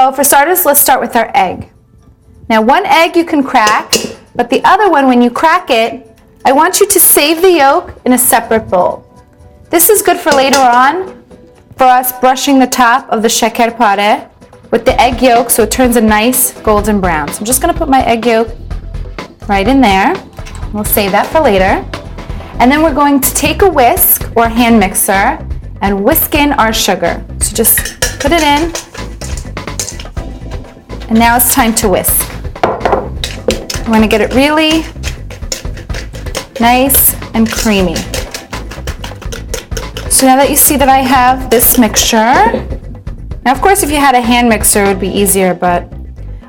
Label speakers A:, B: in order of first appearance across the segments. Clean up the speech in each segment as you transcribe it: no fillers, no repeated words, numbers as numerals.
A: So for starters, let's start with our egg. Now one egg you can crack, but the other one, when you crack it, I want you to save the yolk in a separate bowl. This is good for later on, for us brushing the top of the Sekerpare with the egg yolk so it turns a nice golden brown. So I'm just gonna put my egg yolk right in there. We'll save that for later. And then we're going to take a whisk or hand mixer and whisk in our sugar. So just put it in. And now it's time to whisk. I'm gonna get it really nice and creamy. So now that you see that I have this mixture, now of course if you had a hand mixer it would be easier, but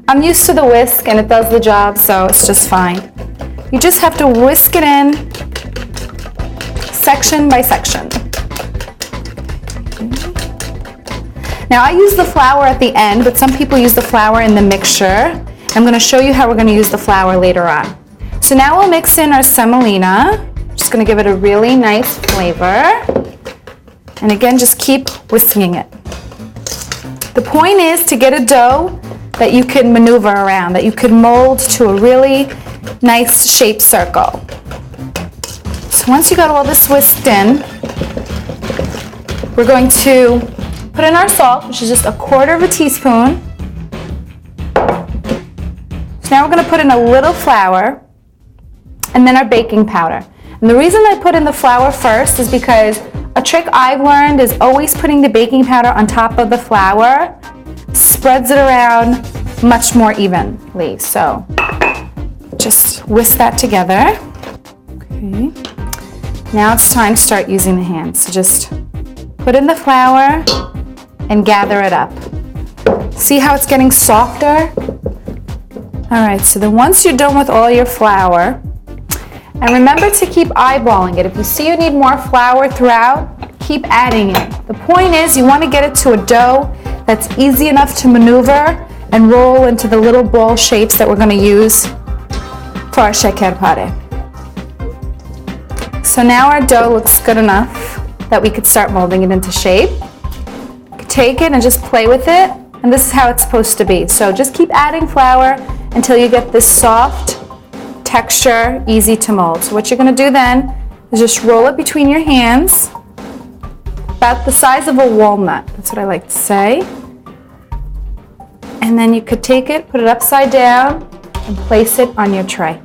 A: I'm used to the whisk and it does the job, so it's just fine. You just have to whisk it in section by section. Now I use the flour at the end, but some people use the flour in the mixture. I'm going to show you how we're going to use the flour later on. So now we'll mix in our semolina. Just going to give it a really nice flavor. And again, just keep whisking it. The point is to get a dough that you can maneuver around, that you can mold to a really nice shaped circle. So once you got all this whisked in, we're going to put in our salt, which is just 1/4 teaspoon. So now we're going to put in a little flour and then our baking powder. And the reason I put in the flour first is because a trick I've learned is always putting the baking powder on top of the flour spreads it around much more evenly. So just whisk that together. Okay. Now it's time to start using the hands. So just put in the flour and gather it up. See how it's getting softer? All right, so then once you're done with all your flour, and remember to keep eyeballing it. If you see you need more flour throughout, keep adding it. The point is you want to get it to a dough that's easy enough to maneuver and roll into the little ball shapes that we're going to use for our Sekerpare. So now our dough looks good enough that we could start molding it into shape. You could take it and just play with it, and this is how it's supposed to be. So just keep adding flour until you get this soft texture, easy to mold. So what you're going to do then is just roll it between your hands, about the size of a walnut. That's what I like to say. And then you could take it, put it upside down, and place it on your tray.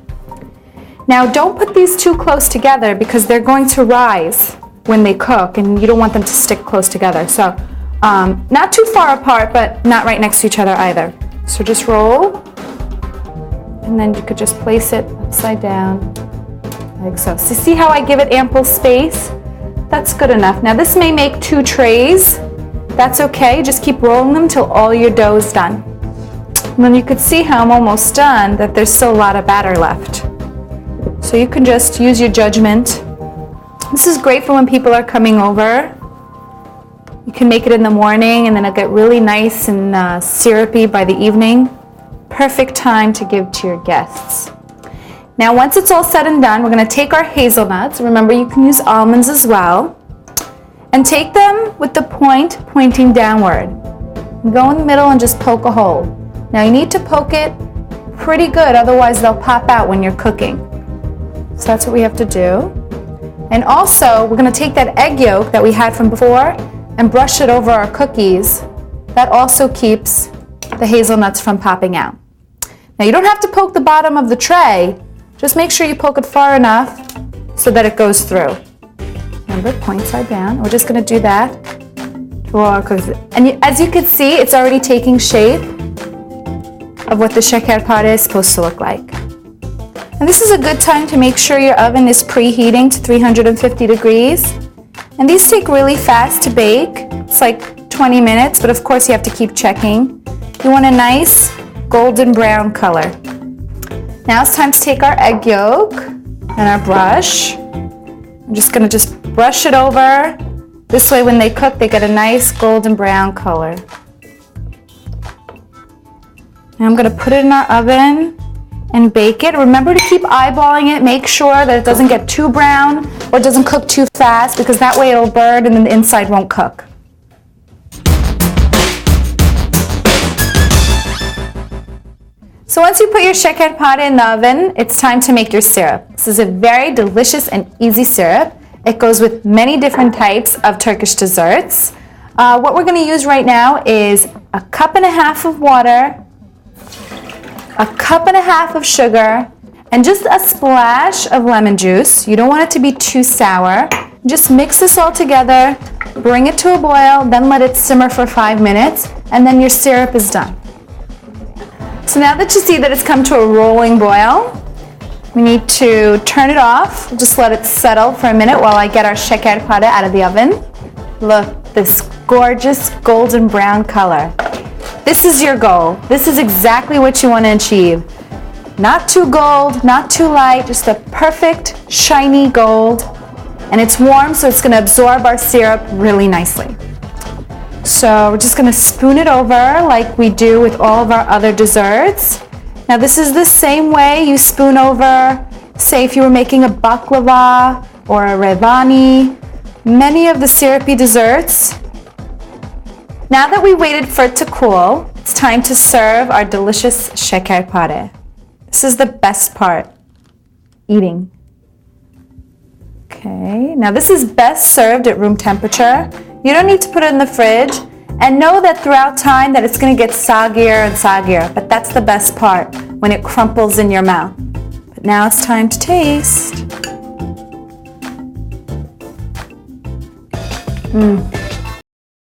A: Now don't put these too close together because they're going to rise when they cook and you don't want them to stick close together. So not too far apart, but not right next to each other either. So just roll, and then you could just place it upside down like so. So see how I give it ample space? That's good enough. Now this may make 2 trays. That's okay. Just keep rolling them till all your dough is done. And then you could see how I'm almost done, that there's still a lot of batter left. So you can just use your judgment. This is great for when people are coming over. You can make it in the morning and then it'll get really nice and syrupy by the evening. Perfect time to give to your guests. Now once it's all said and done, we're going to take our hazelnuts. Remember, you can use almonds as well. And take them with the point pointing downward. Go in the middle and just poke a hole. Now you need to poke it pretty good, otherwise they'll pop out when you're cooking. So that's what we have to do. And also, we're going to take that egg yolk that we had from before and brush it over our cookies. That also keeps the hazelnuts from popping out. Now you don't have to poke the bottom of the tray. Just make sure you poke it far enough so that it goes through. Remember, point side down. We're just going to do that for all our cookies. And as you can see, it's already taking shape of what the Sekerpare is supposed to look like. And this is a good time to make sure your oven is preheating to 350 degrees. And these take really fast to bake. It's like 20 minutes, but of course you have to keep checking. You want a nice golden brown color. Now it's time to take our egg yolk and our brush. I'm just going to brush it over. This way when they cook, they get a nice golden brown color. Now I'm going to put it in our oven and bake it. Remember to keep eyeballing it. Make sure that it doesn't get too brown or it doesn't cook too fast, because that way it'll burn and then the inside won't cook. So once you put your Sekerpare in the oven, it's time to make your syrup. This is a very delicious and easy syrup. It goes with many different types of Turkish desserts. What we're going to use right now is a cup and a half of water, a cup and a half of sugar, and just a splash of lemon juice. You don't want it to be too sour. Just mix this all together, bring it to a boil, then let it simmer for 5 minutes, and then your syrup is done. So now that you see that it's come to a rolling boil, we need to turn it off. Just let it settle for a minute while I get our Sekerpare out of the oven. Look, this gorgeous golden brown color. This is your goal. This is exactly what you want to achieve. Not too gold, not too light, just the perfect shiny gold. And it's warm, so it's going to absorb our syrup really nicely. So we're just going to spoon it over like we do with all of our other desserts. Now this is the same way you spoon over, say if you were making a baklava or a revani, many of the syrupy desserts. Now that we waited for it to cool, it's time to serve our delicious Sekerpare. This is the best part, eating. Okay, now this is best served at room temperature. You don't need to put it in the fridge, and know that throughout time that it's going to get soggier and soggier, but that's the best part, when it crumples in your mouth. But now it's time to taste.